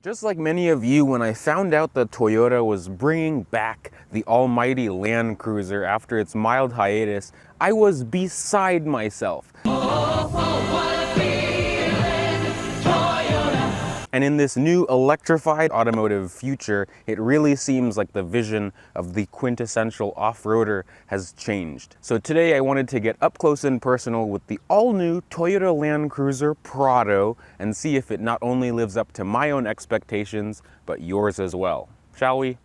Just like many of you, when I found out that Toyota was bringing back the almighty Land Cruiser after its mild hiatus, I was beside myself. And in this new electrified automotive future, it really seems like the vision of the quintessential off-roader has changed. So today I wanted to get up close and personal with the all-new Toyota Land Cruiser Prado and see if it not only lives up to my own expectations, but yours as well. Shall we?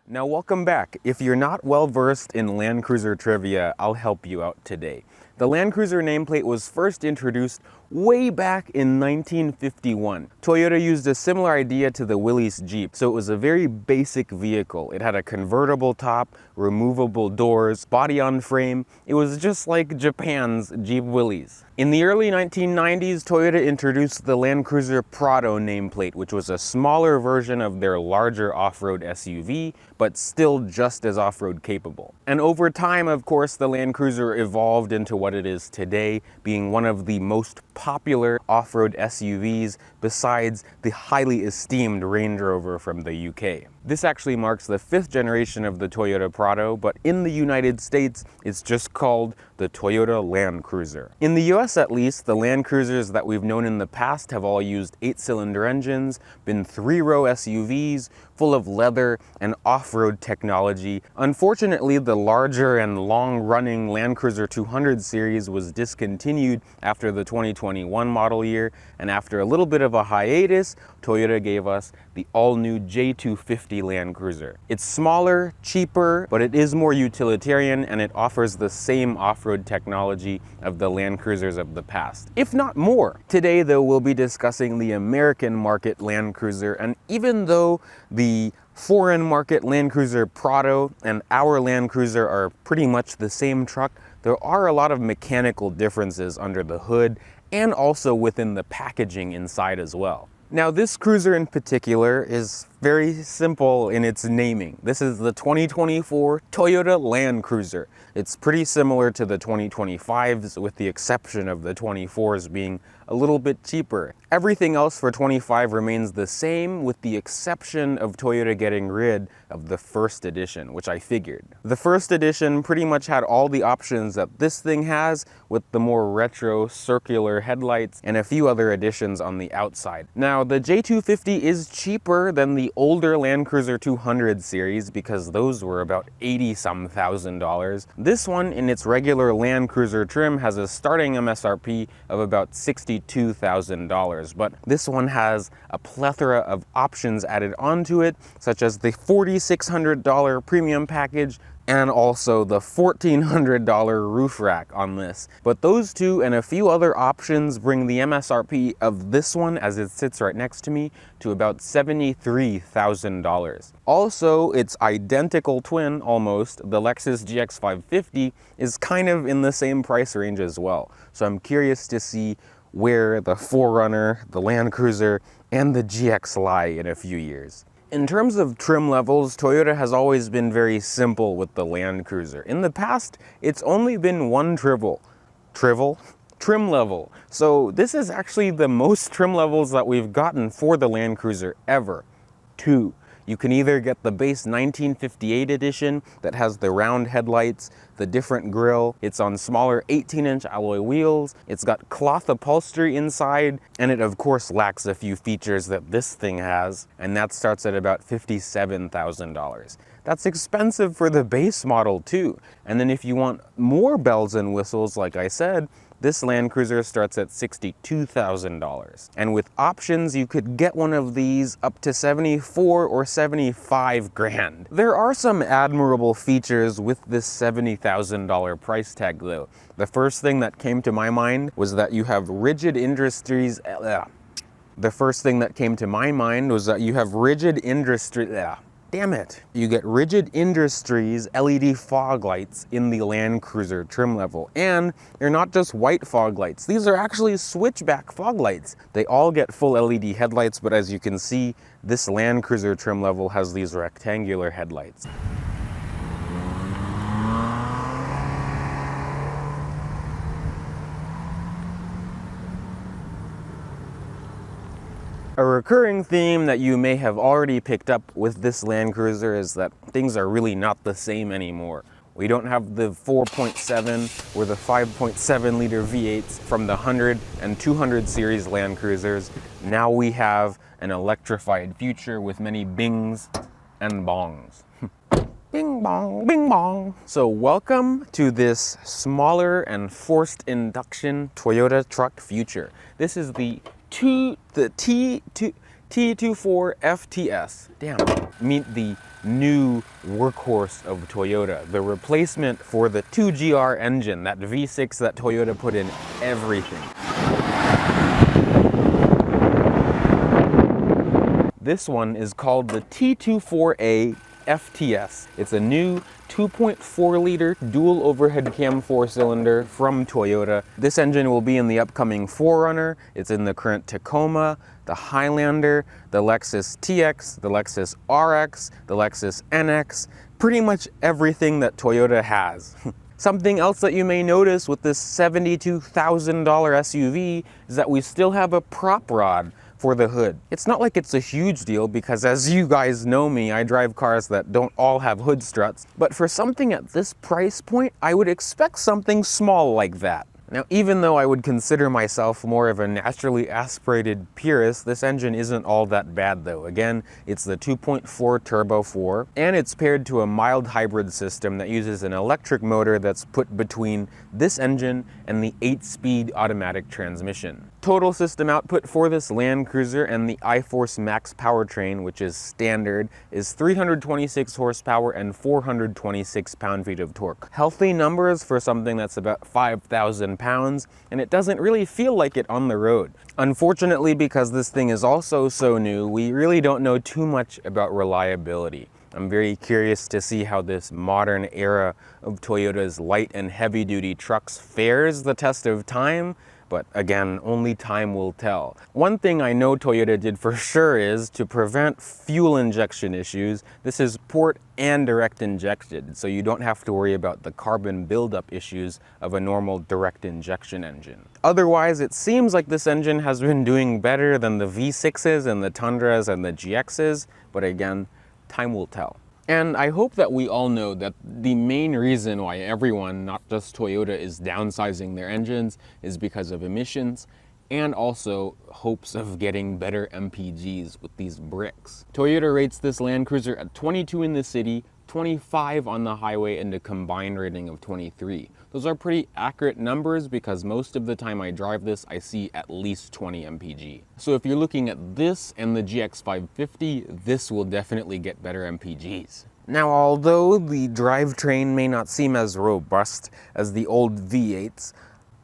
Now welcome back. If you're not well versed in Land Cruiser trivia, I'll help you out today. The Land Cruiser nameplate was first introduced way back in 1951. Toyota used a similar idea to the Willys Jeep, so it was a very basic vehicle. It had a convertible top, removable doors, body on frame. It was just like Japan's Jeep Willys. In the early 1990s, Toyota introduced the Land Cruiser Prado nameplate, which was a smaller version of their larger off-road SUV, but still just as off-road capable. And over time, of course, the Land Cruiser evolved into what it is today, being one of the most popular off-road SUVs besides the highly esteemed Range Rover from the UK. This actually marks the 5th generation of the Toyota Prado, but in the United States, it's just called the Toyota Land Cruiser. In the US at least, the Land Cruisers that we've known in the past have all used 8-cylinder engines, been 3-row SUVs, full of leather and off-road technology. Unfortunately, the larger and long-running Land Cruiser 200 series was discontinued after the 2021 model year, and after a little bit of a hiatus, Toyota gave us the all-new J250 Land Cruiser. It's smaller, cheaper, but it is more utilitarian, and it offers the same off-road technology of the Land Cruisers of the past, if not more. Today, though, we'll be discussing the American market Land Cruiser, and even though the foreign market Land Cruiser Prado and our Land Cruiser are pretty much the same truck, there are a lot of mechanical differences under the hood and also within the packaging inside as well. Now, this cruiser in particular is very simple in its naming. This is the 2024 Toyota Land Cruiser. It's pretty similar to the 2025s, with the exception of the 24s being a little bit cheaper. Everything else for 25 remains the same, with the exception of Toyota getting rid of the first edition, which I figured. The first edition pretty much had all the options that this thing has, with the more retro circular headlights and a few other additions on the outside. Now, the J250 is cheaper than the older Land Cruiser 200 series because those were about $80-some thousand. This one, in its regular Land Cruiser trim, has a starting MSRP of about $62,000, but this one has a plethora of options added onto it, such as the $4,600 premium package and also the $1,400 roof rack on this. But those two and a few other options bring the MSRP of this one, as it sits right next to me, to about $73,000. Also, its identical twin, almost, the Lexus GX550, is kind of in the same price range as well. So I'm curious to see where the 4Runner, the Land Cruiser, and the GX lie in a few years. In terms of trim levels, Toyota has always been very simple with the Land Cruiser. In the past, it's only been one trim level. So this is actually the most trim levels that we've gotten for the Land Cruiser ever. 2. You can either get the base 1958 edition that has the round headlights, the different grille, it's on smaller 18-inch alloy wheels, it's got cloth upholstery inside, and it of course lacks a few features that this thing has, and that starts at about $57,000. That's expensive for the base model too. And then if you want more bells and whistles, like I said, this Land Cruiser starts at $62,000. And with options, you could get one of these up to 74 or 75 grand. There are some admirable features with this $70,000 price tag though. The first thing that came to my mind was that you have rigid industries. The first thing that came to my mind was that you have rigid industry. Damn it. You get Rigid Industries LED fog lights in the Land Cruiser trim level. And they're not just white fog lights. These are actually switchback fog lights. They all get full LED headlights, but as you can see, this Land Cruiser trim level has these rectangular headlights. A recurring theme that you may have already picked up with this Land Cruiser is that things are really not the same anymore. We don't have the 4.7 or the 5.7 liter V8s from the 100 and 200 series Land Cruisers. Now we have an electrified future with many bings and bongs. Bing bong, bing bong. So welcome to this smaller and forced induction Toyota truck future. This is the T24 FTS. Damn. Meet the new workhorse of Toyota, the replacement for the 2GR engine, that V6 that Toyota put in everything. This one is called the T24A FTS. It's a new 2.4 liter dual overhead cam 4-cylinder from Toyota. This engine will be in the upcoming 4Runner. It's in the current Tacoma, the Highlander, the Lexus TX, the Lexus RX, the Lexus NX, pretty much everything that Toyota has. Something else that you may notice with this $72,000 SUV is that we still have a prop rod for the hood. It's not like it's a huge deal because, as you guys know me, I drive cars that don't all have hood struts, but for something at this price point, I would expect something small like that. Now, even though I would consider myself more of a naturally aspirated purist, this engine isn't all that bad though. Again, it's the 2.4 Turbo 4, and it's paired to a mild hybrid system that uses an electric motor that's put between this engine and the 8-speed automatic transmission. Total system output for this Land Cruiser and the iForce Max powertrain, which is standard, is 326 horsepower and 426 pound-feet of torque. Healthy numbers for something that's about 5,000 pounds, and it doesn't really feel like it on the road. Unfortunately, because this thing is also so new, we really don't know too much about reliability. I'm very curious to see how this modern era of Toyota's light and heavy-duty trucks fares the test of time, but again, only time will tell. One thing I know Toyota did for sure is to prevent fuel injection issues. This is port and direct injected, so you don't have to worry about the carbon buildup issues of a normal direct injection engine. Otherwise, it seems like this engine has been doing better than the V6s and the Tundras and the GXs, but again, time will tell. And I hope that we all know that the main reason why everyone, not just Toyota, is downsizing their engines is because of emissions and also hopes of getting better MPGs with these bricks. Toyota rates this Land Cruiser at 22 in the city, 25 on the highway, and a combined rating of 23. Those are pretty accurate numbers because most of the time I drive this, I see at least 20 MPG. So if you're looking at this and the GX550, this will definitely get better MPGs. Now, although the drivetrain may not seem as robust as the old V8s,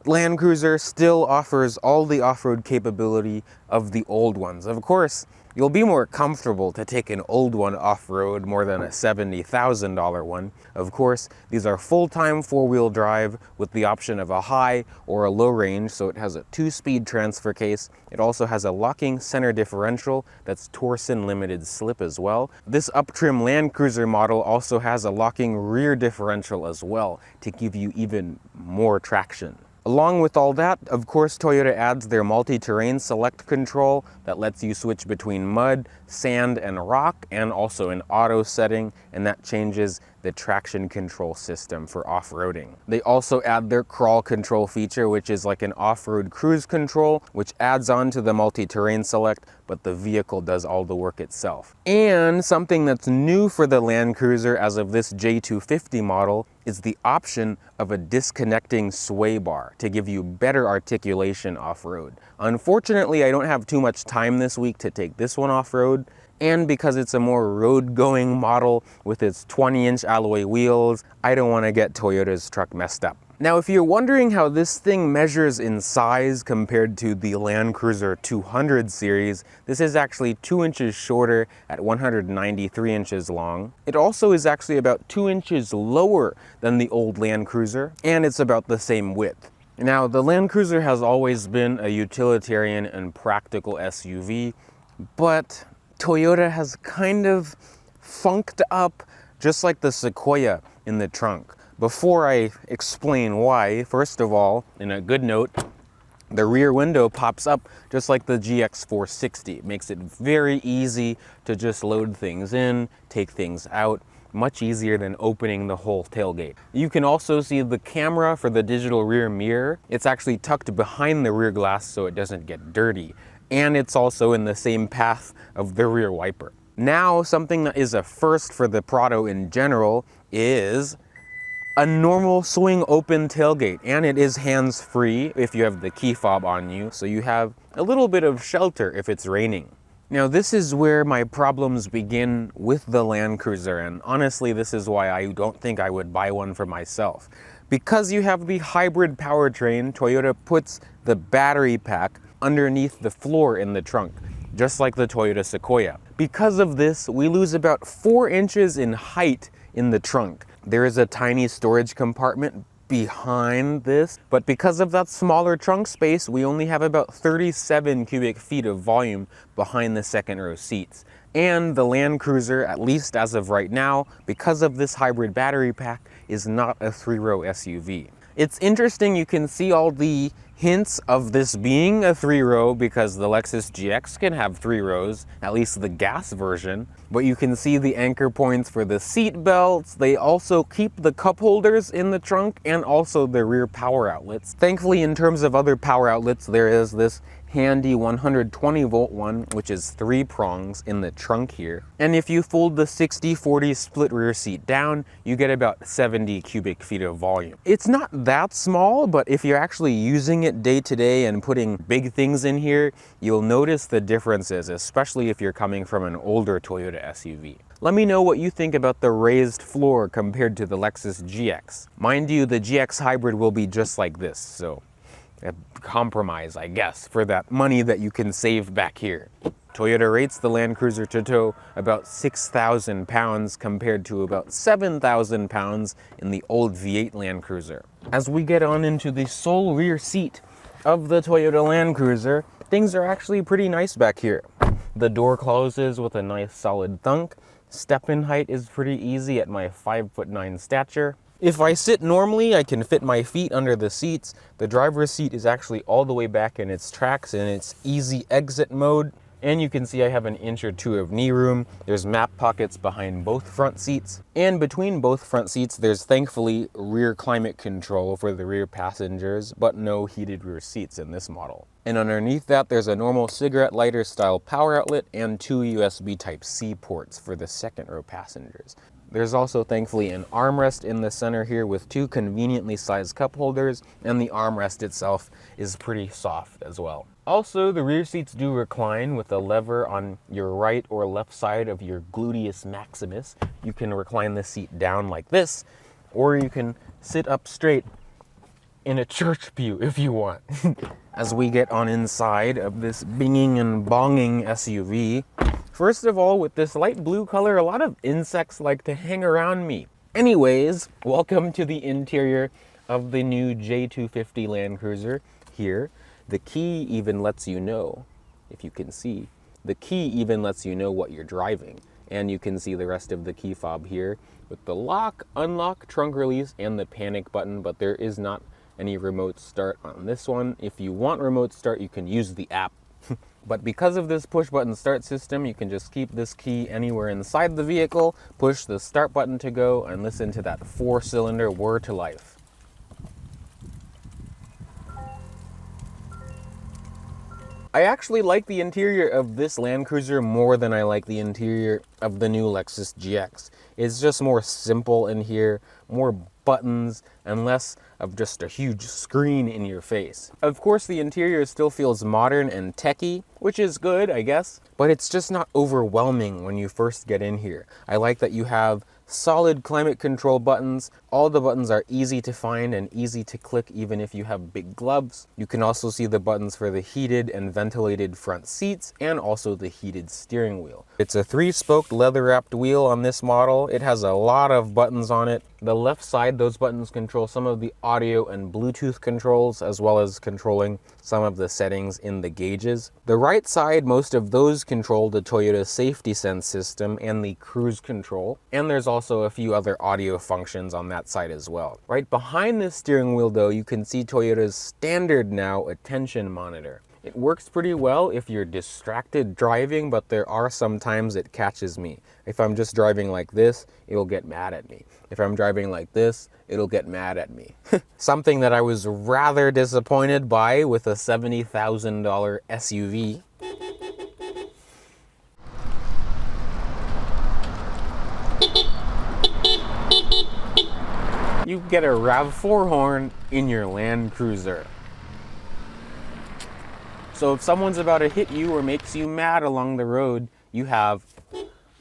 Land Cruiser still offers all the off-road capability of the old ones. Of course, you'll be more comfortable to take an old one off-road more than a $70,000 one. Of course, these are full-time four-wheel drive with the option of a high or a low range, so it has a 2-speed transfer case. It also has a locking center differential that's torsion limited slip as well. This up-trim Land Cruiser model also has a locking rear differential as well to give you even more traction. Along with all that, of course, Toyota adds their multi-terrain select control that lets you switch between mud, sand, and rock, and also an auto setting, and that changes the traction control system for off-roading. They also add their crawl control feature, which is like an off-road cruise control, which adds on to the multi-terrain select, but the vehicle does all the work itself. And something that's new for the Land Cruiser as of this J250 model is the option of a disconnecting sway bar to give you better articulation off-road. Unfortunately, I don't have too much time this week to take this one off-road, and because it's a more road-going model with its 20-inch alloy wheels, I don't want to get Toyota's truck messed up. Now, if you're wondering how this thing measures in size compared to the Land Cruiser 200 series, this is actually 2 inches shorter at 193 inches long. It also is actually about 2 inches lower than the old Land Cruiser, and it's about the same width. Now, the Land Cruiser has always been a utilitarian and practical SUV, but Toyota has kind of funked up, just like the Sequoia in the trunk. Before I explain why, first of all, in a good note, the rear window pops up just like the GX460. It makes it very easy to just load things in, take things out, much easier than opening the whole tailgate. You can also see the camera for the digital rear mirror. It's actually tucked behind the rear glass so it doesn't get dirty. And it's also in the same path of the rear wiper. Now, something that is a first for the Prado in general is a normal swing open tailgate, and it is hands-free if you have the key fob on you, so you have a little bit of shelter if it's raining. Now, this is where my problems begin with the Land Cruiser, and honestly, this is why I don't think I would buy one for myself. Because you have the hybrid powertrain, Toyota puts the battery pack underneath the floor in the trunk, just like the Toyota Sequoia. Because of this, we lose about 4 inches in height in the trunk. There is a tiny storage compartment behind this, but because of that smaller trunk space, we only have about 37 cubic feet of volume behind the second row seats. And the Land Cruiser, at least as of right now, because of this hybrid battery pack, is not a 3-row SUV. It's interesting, you can see all the hints of this being a 3-row because the Lexus GX can have 3 rows, at least the gas version. But you can see the anchor points for the seat belts. They also keep the cup holders in the trunk and also the rear power outlets. Thankfully, in terms of other power outlets, there is this handy 120 volt one, which is 3 prongs in the trunk here. And if you fold the 60/40 split rear seat down, you get about 70 cubic feet of volume. It's not that small, but if you're actually using it day to day and putting big things in here, you'll notice the differences, especially if you're coming from an older Toyota SUV. Let me know what you think about the raised floor compared to the Lexus GX. Mind you, the GX Hybrid will be just like this, so a compromise, I guess, for that money that you can save back here. Toyota rates the Land Cruiser to tow about 6,000 pounds compared to about 7,000 pounds in the old V8 Land Cruiser. As we get on into the sole rear seat of the Toyota Land Cruiser, things are actually pretty nice back here. The door closes with a nice solid thunk. Step-in height is pretty easy at my 5'9" stature. If I sit normally, I can fit my feet under the seats. The driver's seat is actually all the way back in its tracks in its easy exit mode. And you can see I have an inch or two of knee room. There's map pockets behind both front seats. And between both front seats, there's thankfully rear climate control for the rear passengers, but no heated rear seats in this model. And underneath that, there's a normal cigarette lighter style power outlet and 2 USB Type-C ports for the second row passengers. There's also thankfully an armrest in the center here with 2 conveniently sized cup holders, and the armrest itself is pretty soft as well. Also, the rear seats do recline with a lever on your right or left side of your gluteus maximus. You can recline the seat down like this, or you can sit up straight in a church pew if you want. As we get on inside of this binging and bonging SUV, first of all, with this light blue color, a lot of insects like to hang around me. Anyways, welcome to the interior of the new J250 Land Cruiser here. The key even lets you know, if you can see, the key even lets you know what you're driving. And you can see the rest of the key fob here with the lock, unlock, trunk release, and the panic button, but there is not any remote start on this one. If you want remote start, you can use the app. But because of this push button start system, you can just keep this key anywhere inside the vehicle, push the start button to go, and listen to that 4-cylinder whir to life. I actually like the interior of this Land Cruiser more than I like the interior of the new Lexus GX. It's just more simple in here, more buttons, and less of just a huge screen in your face. Of course, the interior still feels modern and techy, which is good, I guess, but it's just not overwhelming when you first get in here. I like that you have solid climate control buttons. All the buttons are easy to find and easy to click even if you have big gloves. You can also see the buttons for the heated and ventilated front seats and also the heated steering wheel. It's a 3-spoked leather-wrapped wheel on this model. It has a lot of buttons on it. The left side, those buttons control some of the audio and Bluetooth controls, as well as controlling some of the settings in the gauges. The right side, most of those control the Toyota Safety Sense system and the cruise control. And there's also a few other audio functions on that side as well. Right behind the steering wheel though, you can see Toyota's standard now attention monitor. It works pretty well if you're distracted driving, but there are some times it catches me. If I'm just driving like this, it'll get mad at me. If I'm driving like this, it'll get mad at me. Something that I was rather disappointed by with a $70,000 SUV. You get a RAV4 horn in your Land Cruiser. So if someone's about to hit you or makes you mad along the road, you have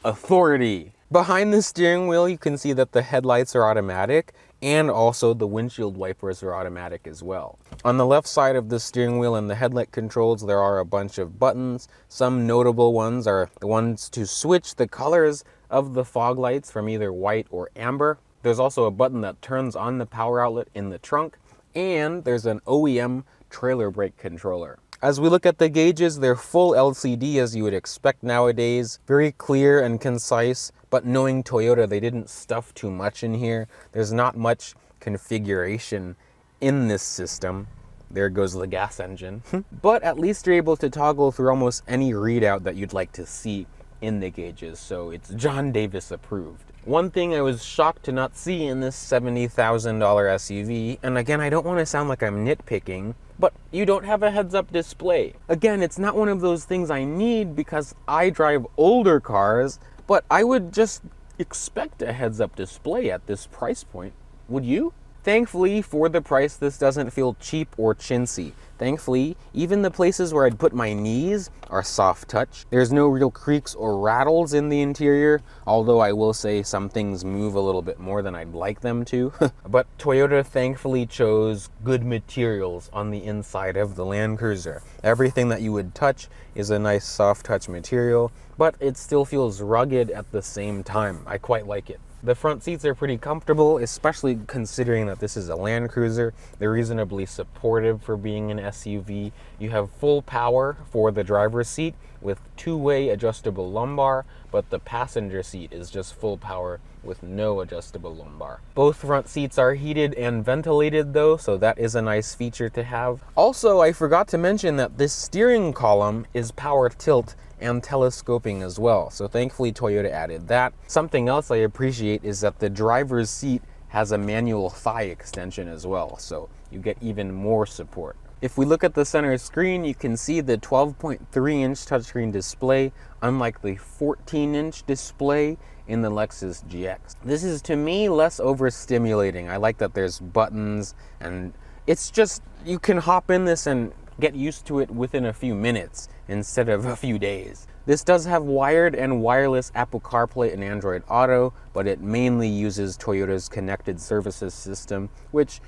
authority. Behind the steering wheel, you can see that the headlights are automatic and also the windshield wipers are automatic as well. On the left side of the steering wheel and the headlight controls, there are a bunch of buttons. Some notable ones are the ones to switch the colors of the fog lights from either white or amber. There's also a button that turns on the power outlet in the trunk, and there's an OEM trailer brake controller. As we look at the gauges, they're full LCD as you would expect nowadays. Very clear and concise, but knowing Toyota, they didn't stuff too much in here. There's not much configuration in this system. There goes the gas engine. But at least you're able to toggle through almost any readout that you'd like to see in the gauges, so it's John Davis approved. One thing I was shocked to not see in this $70,000 SUV, and again, I don't want to sound like I'm nitpicking, but you don't have a heads-up display. Again, it's not one of those things I need because I drive older cars, but I would just expect a heads-up display at this price point. Would you? Thankfully, for the price, this doesn't feel cheap or chintzy. Thankfully, even the places where I'd put my knees are soft touch. There's no real creaks or rattles in the interior, although I will say some things move a little bit more than I'd like them to. But Toyota thankfully chose good materials on the inside of the Land Cruiser. Everything that you would touch is a nice soft touch material, but it still feels rugged at the same time. I quite like it. The front seats are pretty comfortable, especially considering that this is a Land Cruiser. They're reasonably supportive for being an SUV. You have full power for the driver's seat with two-way adjustable lumbar, but the passenger seat is just full power with no adjustable lumbar. Both front seats are heated and ventilated though, so that is a nice feature to have. Also, I forgot to mention that this steering column is power tilt and telescoping as well, so thankfully Toyota added that. Something else I appreciate is that the driver's seat has a manual thigh extension as well, so you get even more support. If we look at the center screen, you can see the 12.3-inch touchscreen display, unlike the 14-inch display in the Lexus GX. This is, to me, less overstimulating. I like that there's buttons, and it's just, you can hop in this and get used to it within a few minutes instead of a few days. This does have wired and wireless Apple CarPlay and Android Auto, but it mainly uses Toyota's connected services system, which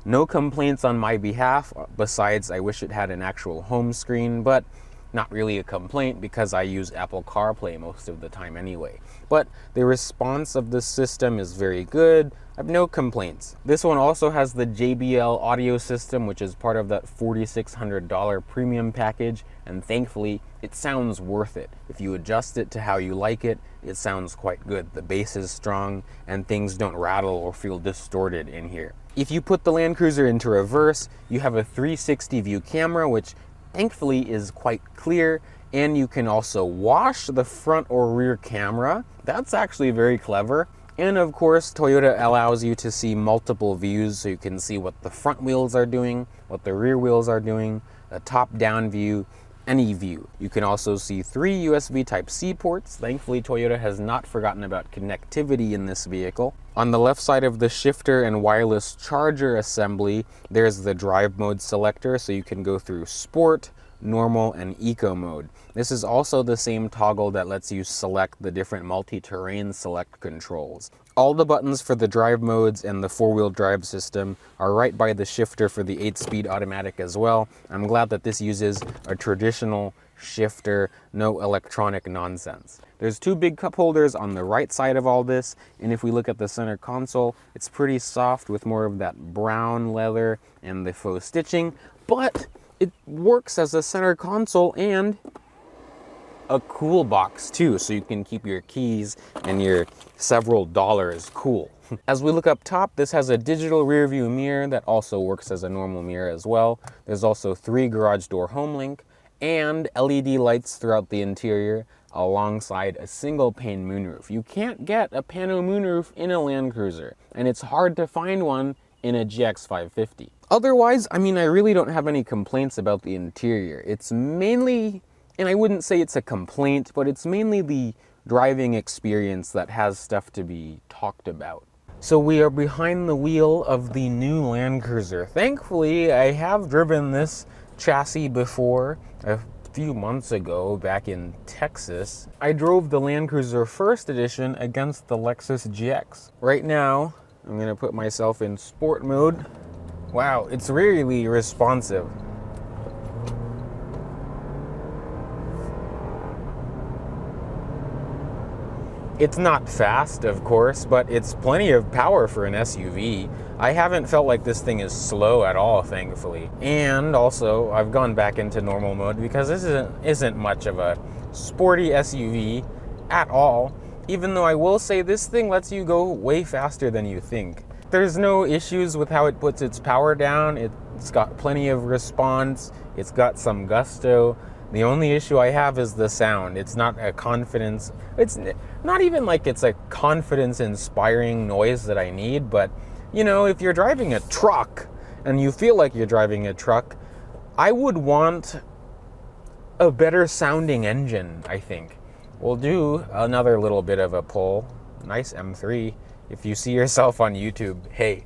no complaints on my behalf. Besides, I wish it had an actual home screen, but not really a complaint because I use Apple CarPlay most of the time anyway. But the response of the system is very good. I have no complaints. This one also has the JBL audio system, which is part of that $4,600 premium package, and thankfully it sounds worth it. If you adjust it to how you like it, it sounds quite good. The bass is strong and things don't rattle or feel distorted in here. If you put the Land Cruiser into reverse, you have a 360 view camera, which thankfully is quite clear, and you can also wash the front or rear camera. That's actually very clever. And of course, Toyota allows you to see multiple views, so you can see what the front wheels are doing, what the rear wheels are doing, a top-down view, any view. You can also see 3 USB Type-C ports. Thankfully, Toyota has not forgotten about connectivity in this vehicle. On the left side of the shifter and wireless charger assembly, there's the drive mode selector, so you can go through Sport, normal, and eco mode. This is also the same toggle that lets you select the different multi-terrain select controls. All the buttons for the drive modes and the four-wheel drive system are right by the shifter for the 8-speed automatic as well. I'm glad that this uses a traditional shifter, no electronic nonsense. There's two big cup holders on the right side of all this, and if we look at the center console, it's pretty soft with more of that brown leather and the faux stitching, but it works as a center console and a cool box too, so you can keep your keys and your several dollars cool. As we look up top, this has a digital rear view mirror that also works as a normal mirror as well. There's also 3 garage door home link and LED lights throughout the interior alongside a single pane moonroof. You can't get a pano moonroof in a Land Cruiser, and it's hard to find one in a GX 550. Otherwise, I mean, I really don't have any complaints about the interior. It's mainly, and I wouldn't say it's a complaint, but it's mainly the driving experience that has stuff to be talked about. So we are behind the wheel of the new Land Cruiser. Thankfully, I have driven this chassis before a few months ago back in Texas. I drove the Land Cruiser First Edition against the Lexus GX. Right now, I'm gonna put myself in sport mode. Wow, it's really responsive. It's not fast, of course, but it's plenty of power for an SUV. I haven't felt like this thing is slow at all, thankfully. And also, I've gone back into normal mode because this isn't much of a sporty SUV at all, even though I will say this thing lets you go way faster than you think. There's no issues with how it puts its power down. It's got plenty of response. It's got some gusto. The only issue I have is the sound. It's not a confidence, it's not even like it's a confidence inspiring noise that I need, but you know, if you're driving a truck and you feel like you're driving a truck, I would want a better sounding engine, I think. We'll do another little bit of a pull. Nice M3. If you see yourself on YouTube, hey.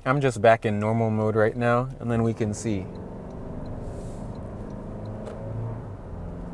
I'm just back in normal mode right now, and then we can see.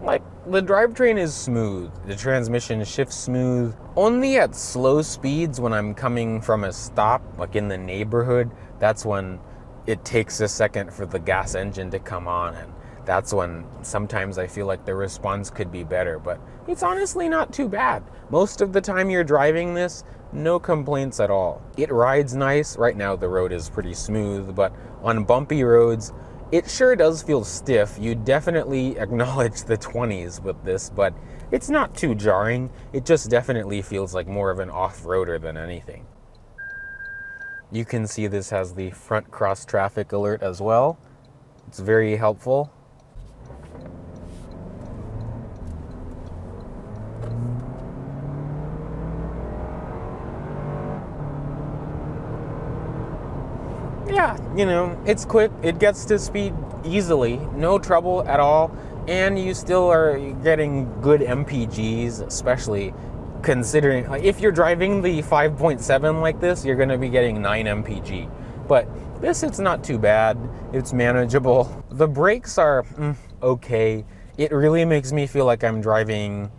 Like, the drivetrain is smooth. The transmission shifts smooth. Only at slow speeds when I'm coming from a stop, like in the neighborhood, that's when it takes a second for the gas engine to come on, and that's when sometimes I feel like the response could be better, but it's honestly not too bad. Most of the time you're driving this, no complaints at all. It rides nice. Right now the road is pretty smooth, but on bumpy roads, it sure does feel stiff. You definitely acknowledge the 20s with this, but it's not too jarring. It just definitely feels like more of an off-roader than anything. You can see this has the front cross traffic alert as well. It's very helpful. Yeah, you know, it's quick, it gets to speed easily, no trouble at all, and you still are getting good MPGs, especially considering, like, if you're driving the 5.7 like this, you're gonna be getting 9 MPG. But this, it's not too bad, it's manageable. The brakes are okay. It really makes me feel like I'm driving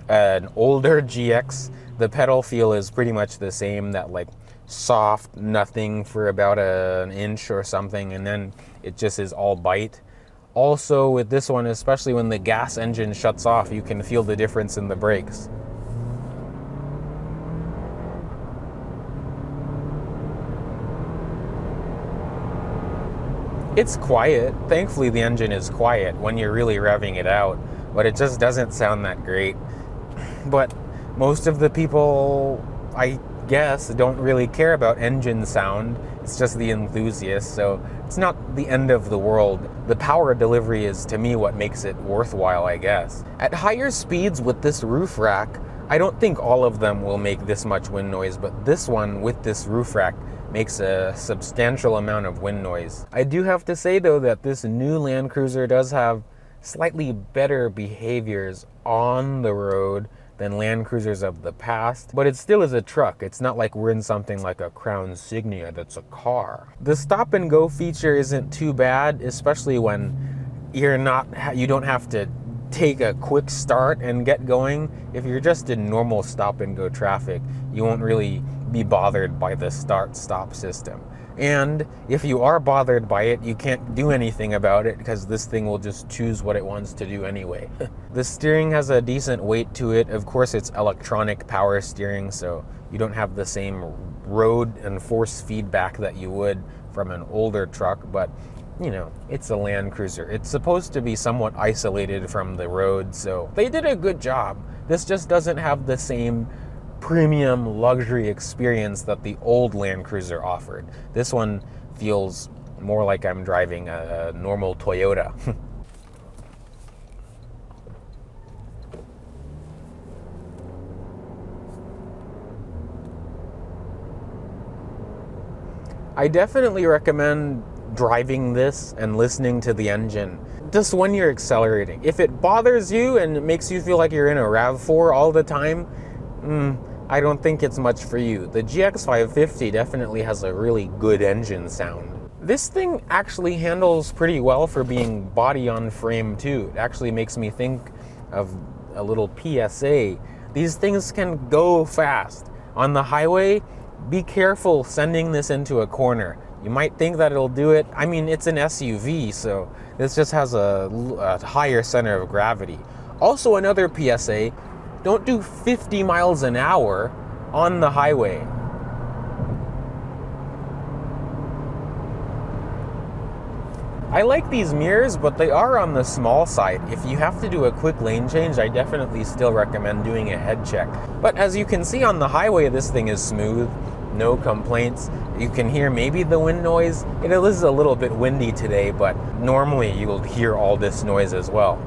an older GX. The pedal feel is pretty much the same, that like soft nothing for about an inch or something, and then it just is all bite. Also with this one, especially when the gas engine shuts off, you can feel the difference in the brakes. It's quiet. Thankfully the engine is quiet when you're really revving it out, but it just doesn't sound that great. But most of the people, I guess, don't really care about engine sound. It's just the enthusiasts, so it's not the end of the world. The power delivery is, to me, what makes it worthwhile, I guess. At higher speeds with this roof rack, I don't think all of them will make this much wind noise, but this one with this roof rack makes a substantial amount of wind noise. I do have to say though that this new Land Cruiser does have slightly better behaviors on the road than Land Cruisers of the past, but it still is a truck. It's not like we're in something like a Crown Signia that's a car. The stop and go feature isn't too bad, especially when you don't have to take a quick start and get going. If you're just in normal stop and go traffic, you won't really be bothered by the start-stop system. And if you are bothered by it, you can't do anything about it because this thing will just choose what it wants to do anyway. The steering has a decent weight to it. Of course, it's electronic power steering, so you don't have the same road and force feedback that you would from an older truck, but you know, it's a Land Cruiser. It's supposed to be somewhat isolated from the road, so they did a good job. This just doesn't have the same premium luxury experience that the old Land Cruiser offered. This one feels more like I'm driving a normal Toyota. I definitely recommend driving this and listening to the engine just when you're accelerating. If it bothers you and it makes you feel like you're in a RAV4 all the time, I don't think it's much for you. The GX550 definitely has a really good engine sound. This thing actually handles pretty well for being body on frame too. It actually makes me think of a little PSA. These things can go fast. On the highway, be careful sending this into a corner. You might think that it'll do it. I mean, it's an SUV, so this just has a higher center of gravity. Also, another PSA, don't do 50 miles an hour on the highway. I like these mirrors, but they are on the small side. If you have to do a quick lane change, I definitely still recommend doing a head check. But as you can see on the highway, this thing is smooth, no complaints. You can hear maybe the wind noise. It is a little bit windy today, but normally you'll hear all this noise as well.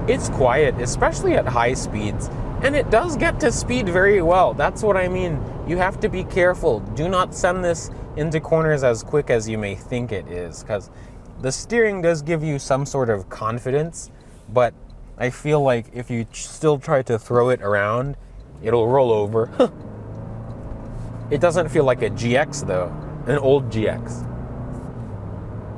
It's quiet, especially at high speeds, and it does get to speed very well. That's what I mean. You have to be careful. Do not send this into corners as quick as you may think it is, because the steering does give you some sort of confidence, but I feel like if you still try to throw it around, it'll roll over. It doesn't feel like a GX though, an old GX.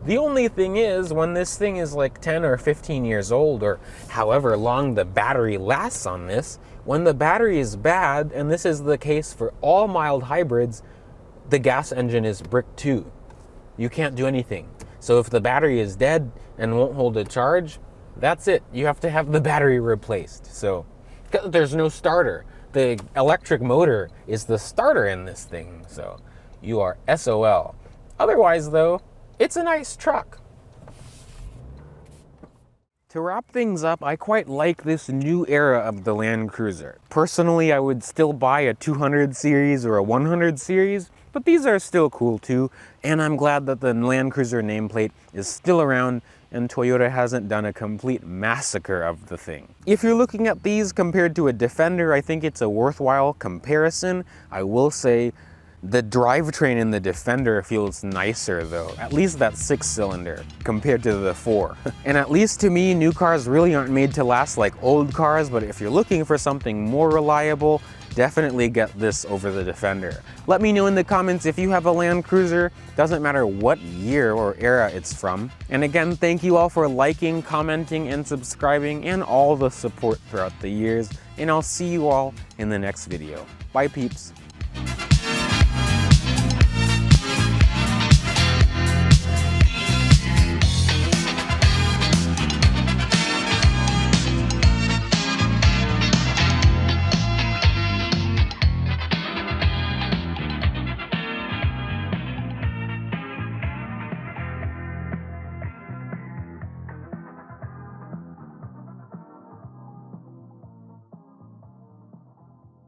The only thing is, when this thing is like 10 or 15 years old, or however long the battery lasts on this, when the battery is bad, and this is the case for all mild hybrids, the gas engine is brick too. You can't do anything. So if the battery is dead and won't hold a charge, that's it. You have to have the battery replaced. So there's no starter. The electric motor is the starter in this thing, so you are SOL. Otherwise though, it's a nice truck. To wrap things up, I quite like this new era of the Land Cruiser. Personally, I would still buy a 200 series or a 100 series, but these are still cool too, and I'm glad that the Land Cruiser nameplate is still around and Toyota hasn't done a complete massacre of the thing. If you're looking at these compared to a Defender, I think it's a worthwhile comparison. I will say the drivetrain in the Defender feels nicer though, at least that 6-cylinder compared to the 4. And at least to me, new cars really aren't made to last like old cars, but if you're looking for something more reliable, definitely get this over the Defender. Let me know in the comments if you have a Land Cruiser, doesn't matter what year or era it's from. And again, thank you all for liking, commenting, and subscribing, and all the support throughout the years, and I'll see you all in the next video. Bye peeps.